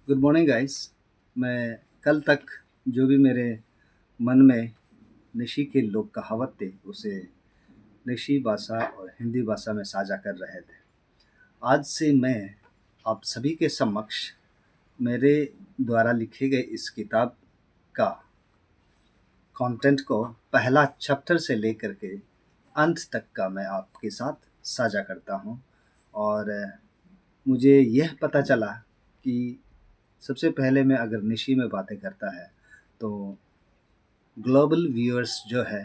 Good morning guys. मैं कल तक जो भी मेरे मन में निशी के लोक कहावत थे उसे निशी भाषा और हिंदी भाषा में साझा कर रहे थे। आज से मैं आप सभी के समक्ष मेरे द्वारा लिखे गए इस किताब का कंटेंट को पहला चैप्टर से लेकर के अंत तक का मैं आपके साथ साझा करता हूँ। और मुझे यह पता चला कि सबसे पहले मैं अगर निशी में बातें करता है तो ग्लोबल व्यूअर्स जो है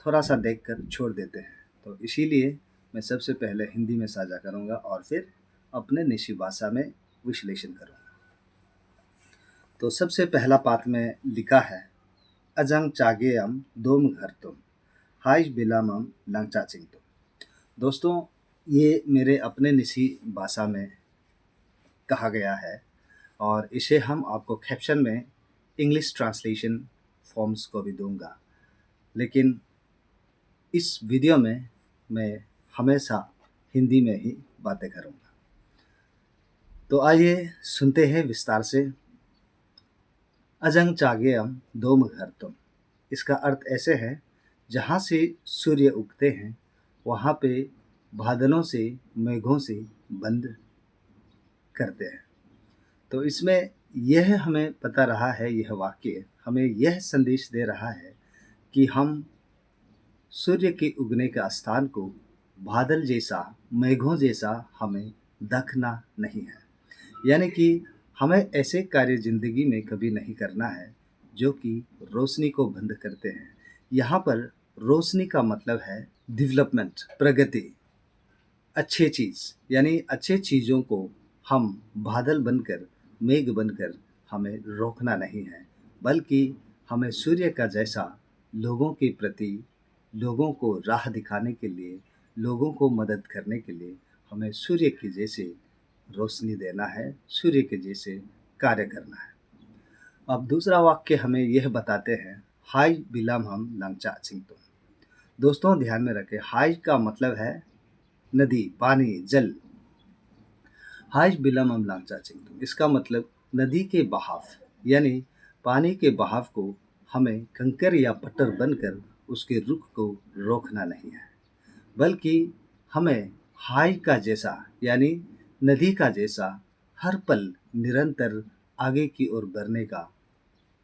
थोड़ा सा देखकर छोड़ देते हैं, तो इसीलिए मैं सबसे पहले हिंदी में साझा करूंगा और फिर अपने निशी भाषा में विश्लेषण करूंगा। तो सबसे पहला पाठ में लिखा है अजंग चागेयम दोम घर तुम हाइज बिलामम लंगचा चिंग तुम। दोस्तों, ये मेरे अपने निशी भाषा में कहा गया है और इसे हम आपको कैप्शन में इंग्लिश ट्रांसलेशन फॉर्म्स को भी दूंगा, लेकिन इस वीडियो में मैं हमेशा हिंदी में ही बातें करूंगा। तो आइए सुनते हैं विस्तार से। अजंग चागेयम दोम घर तुम, इसका अर्थ ऐसे है, जहाँ से सूर्य उगते हैं वहाँ पे बादलों से मेघों से बंद करते हैं। तो इसमें यह हमें पता रहा है, यह वाक्य हमें यह संदेश दे रहा है कि हम सूर्य के उगने का स्थान को बादल जैसा, मेघों जैसा हमें देखना नहीं है। यानी कि हमें ऐसे कार्य जिंदगी में कभी नहीं करना है जो कि रोशनी को बंद करते हैं। यहाँ पर रोशनी का मतलब है डेवलपमेंट, प्रगति, अच्छे चीज़। यानी अच्छे चीज़ों को हम बादल बनकर, मेघ बनकर हमें रोकना नहीं है, बल्कि हमें सूर्य का जैसा लोगों के प्रति, लोगों को राह दिखाने के लिए, लोगों को मदद करने के लिए हमें सूर्य के जैसे रोशनी देना है, सूर्य के जैसे कार्य करना है। अब दूसरा वाक्य हमें यह बताते हैं, हाय बिलाम हम लंगचा चिंग तुम। दोस्तों ध्यान में रखें, हाय का मतलब है नदी, पानी, जल। हाय बिलाम हम लंगचा चिंग तुम, इसका मतलब नदी के बहाव, यानी पानी के बहाव को हमें कंकर या पत्थर बनकर उसके रुख को रोकना नहीं है, बल्कि हमें हाय का जैसा, यानी नदी का जैसा हर पल निरंतर आगे की ओर बढ़ने का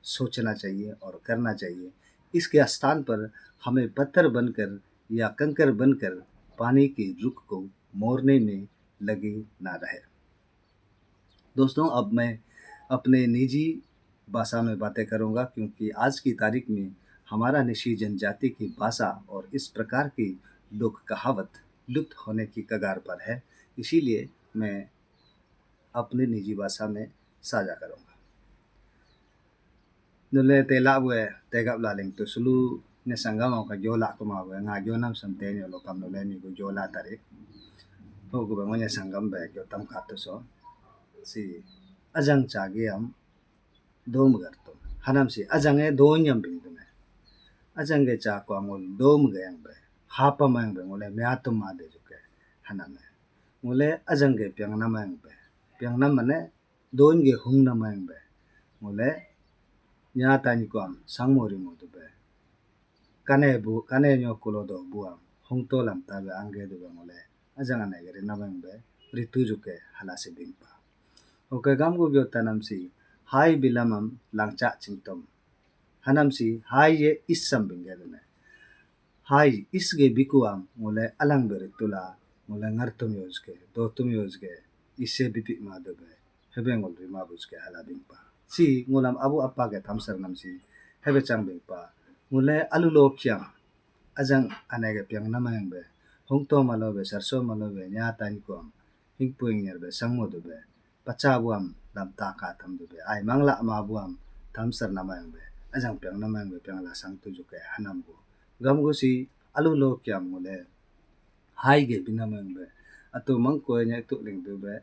सोचना चाहिए और करना चाहिए। इसके स्थान पर हमें पत्थर बनकर या कंकर बनकर पानी के रुख को मोड़ने में लगे ना रहे। दोस्तों, अब मैं अपने निजी भाषा में बातें करूंगा, क्योंकि आज की तारीख में हमारा निशी जनजाति की भाषा और इस प्रकार की लोक कहावत लुप्त होने की कगार पर है। इसीलिए मैं अपनी निजी भाषा में साझा करूंगा। Nule tela bue tegap laling tu sulu ne sangga mau ka jola ko mau nga jonam samte nyo lo kam nule ni ko jola tare ho ko ba ngonya sanggam ba yo tam ka to so si ajang chage am dom gar to hanam si ajang e do nyam bing tu ne ajang ge cha ko ngol dom ge yang ba ha pa mang ba ngole mya to ma de ju ke hanam ne ngole ajang ge pyang na mang ba pyang na mane don ge hung na mang ba ngole nya ta ni ko am sang mo ri mo to ba kane nyo kulo do buam hong to lam ta be angge do ba ngole ajang ane ge na bang be ritu ju ke hala se bing pa oke gam go gyo tanam si hai bilamam langcha chingtom hanam si hai ye isam bing ge do ne hai is ge bikuam ngole alang be ritula ngole ngar tum yos ke do tum yos ge isse bipi ma do be hebe ngol ri ma bus ke hala bing pa si ngolam abu appa ge thamsar nam si hebe chang bing pa ngole alu lo kyang ajang anege pyang namang be hongto malo be sarso malo be nya tan kom hingpuing yer be sangmo do be pacha buam lam ta ka tham do be ai mangla ma buam thamsar namang be ajang pyang namang be pyang la sang tu ju ke hanam bu gam go si alu lo kyang ngole hai ge binamang be atu mang ko nya tu ling do be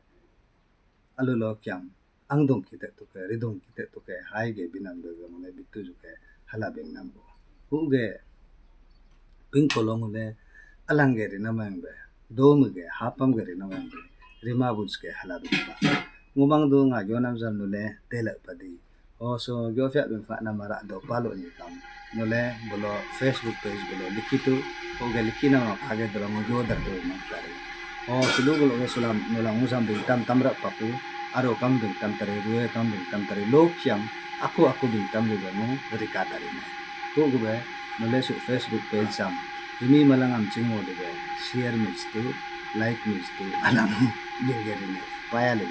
alu lo kyang angdong kite to ke ridong kite to ke hai ge binam do be ngole bitu ju ke hala beng nam bu hu ge ping kolong le alangere namang be dom ge hapam ge namang be rima bus ke hala be ngumang do nga gyo nam jam nule telak padi o so gyo fya bin fa na mara do palo ni kam nule bolo Facebook page bolo likitu o ga likina ma phage do mo gyo dar do ma kare o sulu bolo sulam nula ngusam bin tam tamra papu aro kam bin tam tare ruwe kam bin tam tare lok yang aku bin tam lu mo rika tare na ko gube nule su Facebook page sam ini malangam chingo de share mix tu like mix tu alam dingere ne paya le